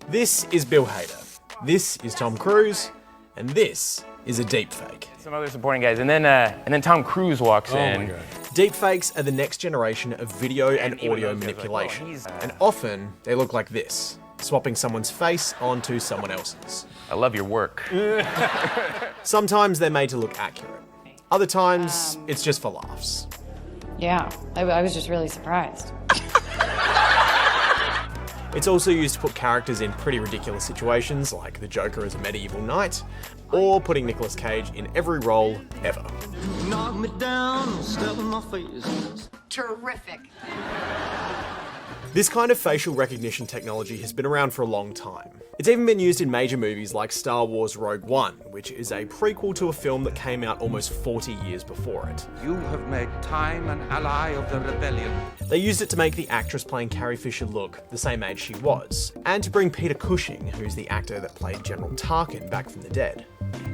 This is Bill Hader. This is Tom Cruise. And this is a deepfake. Some other supporting guys, and then Tom Cruise walks in. My God. Deepfakes are the next generation of video and audio manipulation. And often, they look like this, swapping someone's face onto someone else's. I love your work. Sometimes they're made to look accurate. Other times, it's just for laughs. Yeah, I was just really surprised. It's also used to put characters in pretty ridiculous situations, like the Joker as a medieval knight, or putting Nicolas Cage in every role ever. Knock me down, step in my face. Terrific. This kind of facial recognition technology has been around for a long time. It's even been used in major movies like Star Wars Rogue One, which is a prequel to a film that came out almost 40 years before it. You have made time an ally of the rebellion. They used it to make the actress playing Carrie Fisher look the same age she was, and to bring Peter Cushing, who's the actor that played General Tarkin, back from the dead.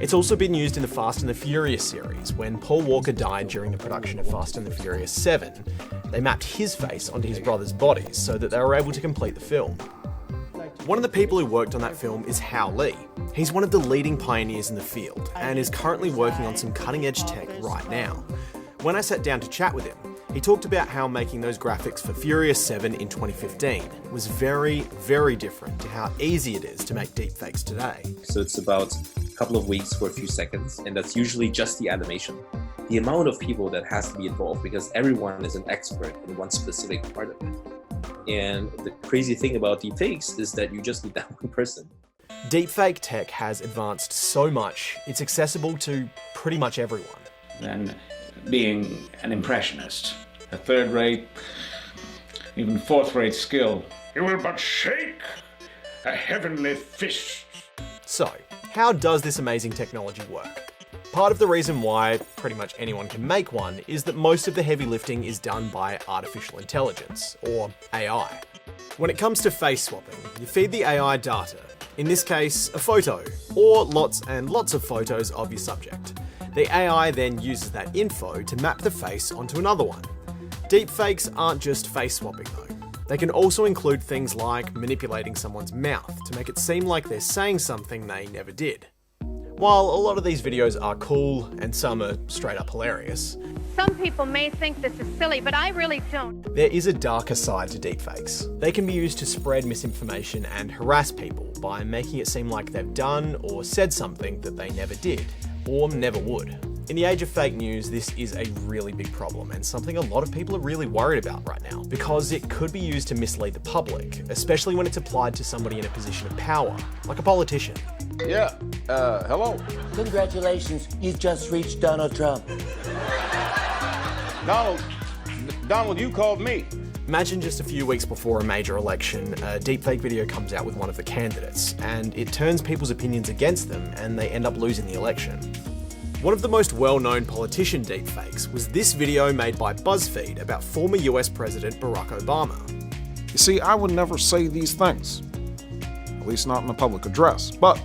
It's also been used in the Fast and the Furious series. When Paul Walker died during the production of Fast and the Furious 7, they mapped his face onto his brother's bodies so that they were able to complete the film. One of the people who worked on that film is Hao Li. He's one of the leading pioneers in the field and is currently working on some cutting-edge tech right now. When I sat down to chat with him, he talked about how making those graphics for Furious 7 in 2015 was very, very different to how easy it is to make deepfakes today. So it's about a couple of weeks for a few seconds, and that's usually just the animation. The amount of people that has to be involved, because everyone is an expert in one specific part of it. And the crazy thing about deepfakes is that you just need that one person. Deepfake tech has advanced so much, it's accessible to pretty much everyone. Than being an impressionist, a third-rate, even fourth-rate skill. You will but shake a heavenly fist. So, how does this amazing technology work? Part of the reason why pretty much anyone can make one is that most of the heavy lifting is done by artificial intelligence, or AI. When it comes to face swapping, you feed the AI data, in this case, a photo, or lots and lots of photos of your subject. The AI then uses that info to map the face onto another one. Deepfakes aren't just face swapping though. They can also include things like manipulating someone's mouth to make it seem like they're saying something they never did. While a lot of these videos are cool and some are straight up hilarious, some people may think this is silly, but I really don't. There is a darker side to deepfakes. They can be used to spread misinformation and harass people by making it seem like they've done or said something that they never did, or never would. In the age of fake news, this is a really big problem and something a lot of people are really worried about right now, because it could be used to mislead the public, especially when it's applied to somebody in a position of power, like a politician. Yeah, hello. Congratulations, you've just reached Donald Trump. Donald, you called me. Imagine just a few weeks before a major election, a deepfake video comes out with one of the candidates, and it turns people's opinions against them, and they end up losing the election. One of the most well-known politician deepfakes was this video made by BuzzFeed about former US President Barack Obama. You see, I would never say these things, at least not in a public address, but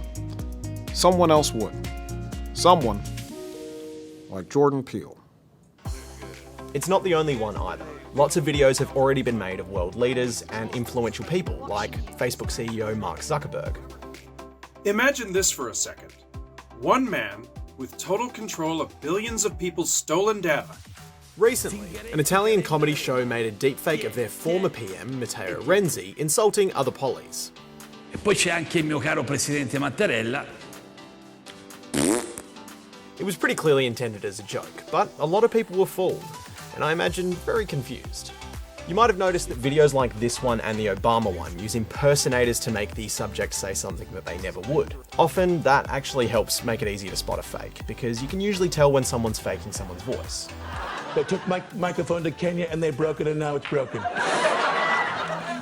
someone else would. Someone like Jordan Peele. It's not the only one either. Lots of videos have already been made of world leaders and influential people like Facebook CEO Mark Zuckerberg. Imagine this for a second. One man with total control of billions of people's stolen data. Recently, an Italian comedy show made a deepfake of their former PM, Matteo Renzi, insulting other pollies. E poi c'è anche il mio caro presidente Mattarella. It was pretty clearly intended as a joke, but a lot of people were fooled, and I imagine very confused. You might have noticed that videos like this one and the Obama one use impersonators to make the subject say something that they never would. Often, that actually helps make it easier to spot a fake, because you can usually tell when someone's faking someone's voice. They took my microphone to Kenya and they broke it and now it's broken.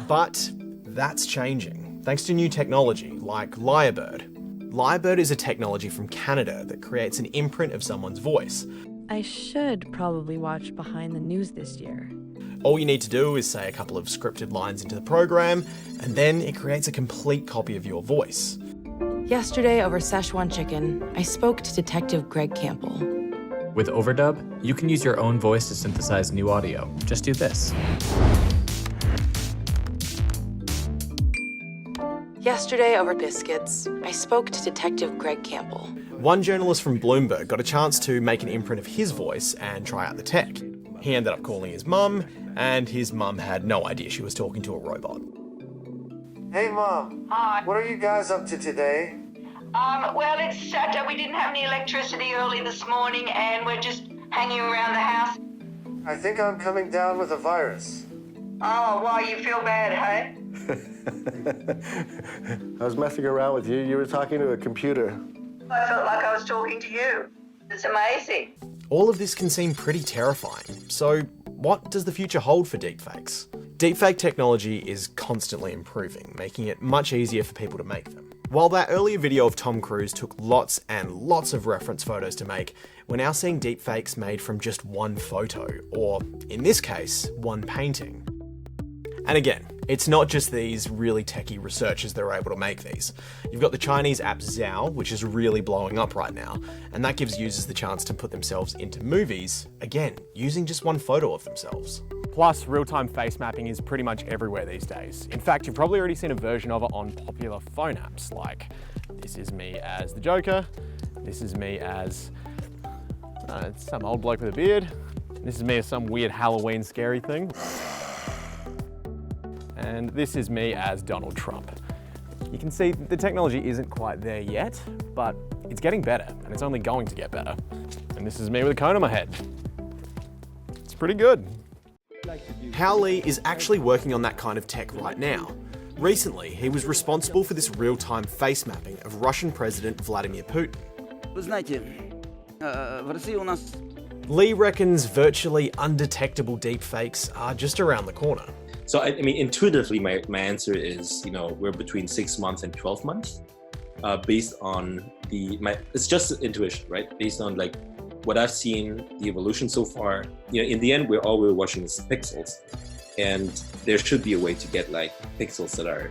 But that's changing, thanks to new technology like Lyrebird. Lyrebird is a technology from Canada that creates an imprint of someone's voice. I should probably watch Behind the News this year. All you need to do is say a couple of scripted lines into the program, and then it creates a complete copy of your voice. Yesterday over Szechuan chicken, I spoke to Detective Greg Campbell. With Overdub, you can use your own voice to synthesize new audio. Just do this. Yesterday over biscuits, I spoke to Detective Greg Campbell. One journalist from Bloomberg got a chance to make an imprint of his voice and try out the tech. He ended up calling his mum, and his mum had no idea she was talking to a robot. Hey, Mom. Hi. What are you guys up to today? Well, it's Saturday. We didn't have any electricity early this morning, and we're just hanging around the house. I think I'm coming down with a virus. Oh, why, you feel bad, hey? I was messing around with you. You were talking to a computer. I felt like I was talking to you. It's amazing. All of this can seem pretty terrifying. So, what does the future hold for deepfakes? Deepfake technology is constantly improving, making it much easier for people to make them. While that earlier video of Tom Cruise took lots and lots of reference photos to make, we're now seeing deepfakes made from just one photo, or in this case, one painting. And again, it's not just these really techie researchers that are able to make these. You've got the Chinese app Zhao, which is really blowing up right now, and that gives users the chance to put themselves into movies, again, using just one photo of themselves. Plus, real-time face mapping is pretty much everywhere these days. In fact, you've probably already seen a version of it on popular phone apps, like this is me as the Joker, this is me as some old bloke with a beard, this is me as some weird Halloween scary thing, and this is me as Donald Trump. You can see the technology isn't quite there yet, but it's getting better, and it's only going to get better. And this is me with a cone on my head. It's pretty good. Hao Li is actually working on that kind of tech right now. Recently, he was responsible for this real-time face mapping of Russian President Vladimir Putin. Li reckons virtually undetectable deepfakes are just around the corner. So I mean, intuitively, my answer is, we're between 6 months and 12 months, based on it's just intuition, right? Based on like what I've seen, the evolution so far. In the end, all we're watching is pixels, and there should be a way to get like pixels that are,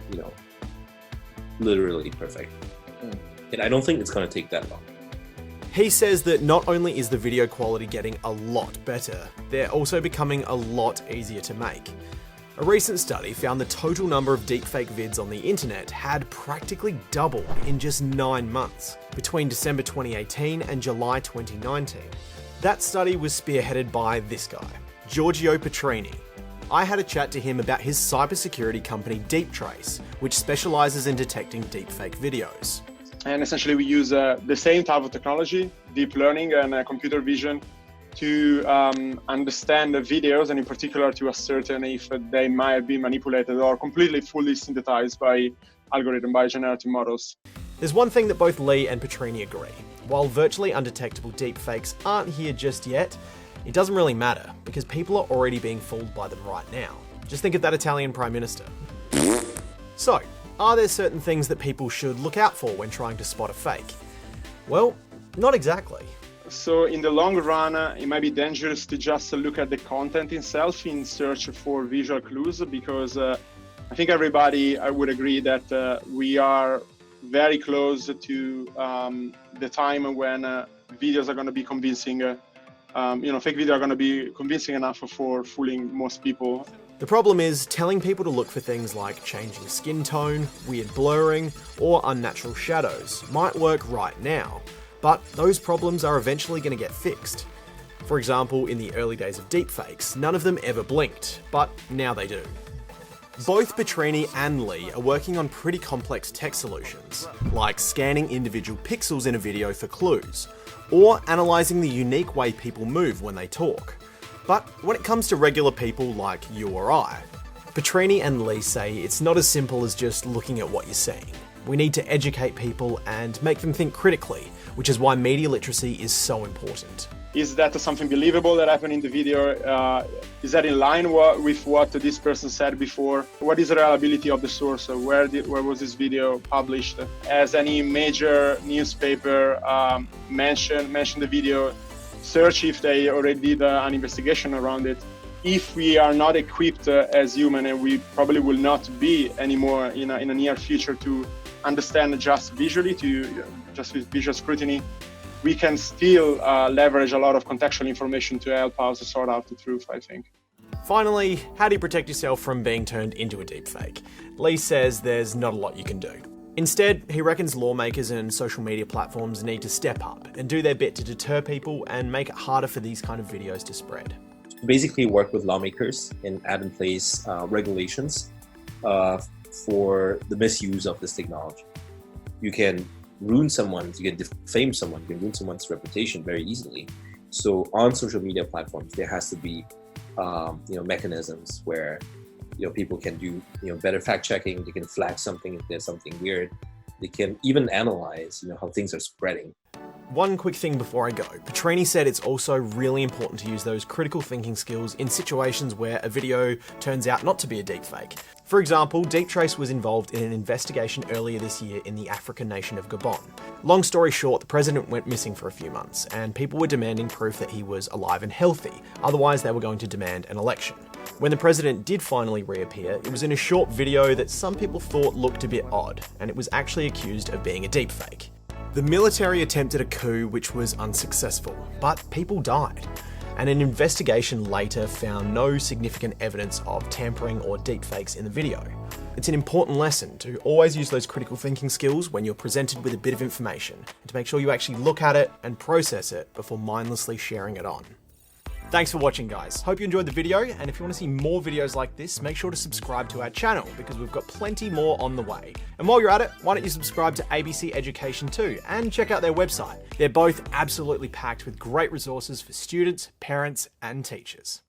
literally perfect. And I don't think it's going to take that long. He says that not only is the video quality getting a lot better, they're also becoming a lot easier to make. A recent study found the total number of deepfake vids on the internet had practically doubled in just 9 months, between December 2018 and July 2019. That study was spearheaded by this guy, Giorgio Petrini. I had a chat to him about his cybersecurity company Deeptrace, which specializes in detecting deepfake videos. And essentially we use the same type of technology, deep learning and computer vision, to understand the videos, and in particular to ascertain if they might be manipulated or completely fully synthesized by generative models. There's one thing that both Li and Petrini agree. While virtually undetectable deepfakes aren't here just yet, it doesn't really matter, because people are already being fooled by them right now. Just think of that Italian Prime Minister. So, are there certain things that people should look out for when trying to spot a fake? Well, not exactly. So in the long run, it might be dangerous to just look at the content itself in search for visual clues, because I think everybody would agree that we are very close to the time when videos are going to be convincing, fake videos are going to be convincing enough for fooling most people. The problem is, telling people to look for things like changing skin tone, weird blurring, or unnatural shadows might work right now. But those problems are eventually going to get fixed. For example, in the early days of deepfakes, none of them ever blinked, but now they do. Both Petrini and Li are working on pretty complex tech solutions, like scanning individual pixels in a video for clues, or analysing the unique way people move when they talk. But when it comes to regular people like you or I, Petrini and Li say it's not as simple as just looking at what you're seeing. We need to educate people and make them think critically, which is why media literacy is so important. Is that something believable that happened in the video? Is that in line with what this person said before? What is the reliability of the source? Where was this video published? Has any major newspaper mentioned the video? Search if they already did an investigation around it. If we are not equipped as human, and we probably will not be anymore in a near future to understand just visually, just with visual scrutiny, we can still leverage a lot of contextual information to help us sort out the truth, I think. Finally, how do you protect yourself from being turned into a deepfake? Lee says there's not a lot you can do. Instead, he reckons lawmakers and social media platforms need to step up and do their bit to deter people and make it harder for these kind of videos to spread. Basically work with lawmakers and add in place regulations for the misuse of this technology. You can ruin someone's, you can defame someone, you can ruin someone's reputation very easily. So on social media platforms, there has to be mechanisms where people can do better fact checking. They can flag something if there's something weird. They can even analyze how things are spreading. One quick thing before I go. Petrini said it's also really important to use those critical thinking skills in situations where a video turns out not to be a deepfake. For example, Deeptrace was involved in an investigation earlier this year in the African nation of Gabon. Long story short, the president went missing for a few months, and people were demanding proof that he was alive and healthy, otherwise they were going to demand an election. When the president did finally reappear, it was in a short video that some people thought looked a bit odd, and it was actually accused of being a deepfake. The military attempted a coup which was unsuccessful, but people died. And an investigation later found no significant evidence of tampering or deepfakes in the video. It's an important lesson to always use those critical thinking skills when you're presented with a bit of information, and to make sure you actually look at it and process it before mindlessly sharing it on. Thanks for watching, guys. Hope you enjoyed the video, and if you want to see more videos like this, make sure to subscribe to our channel because we've got plenty more on the way. And while you're at it, why don't you subscribe to ABC Education too, and check out their website. They're both absolutely packed with great resources for students, parents, and teachers.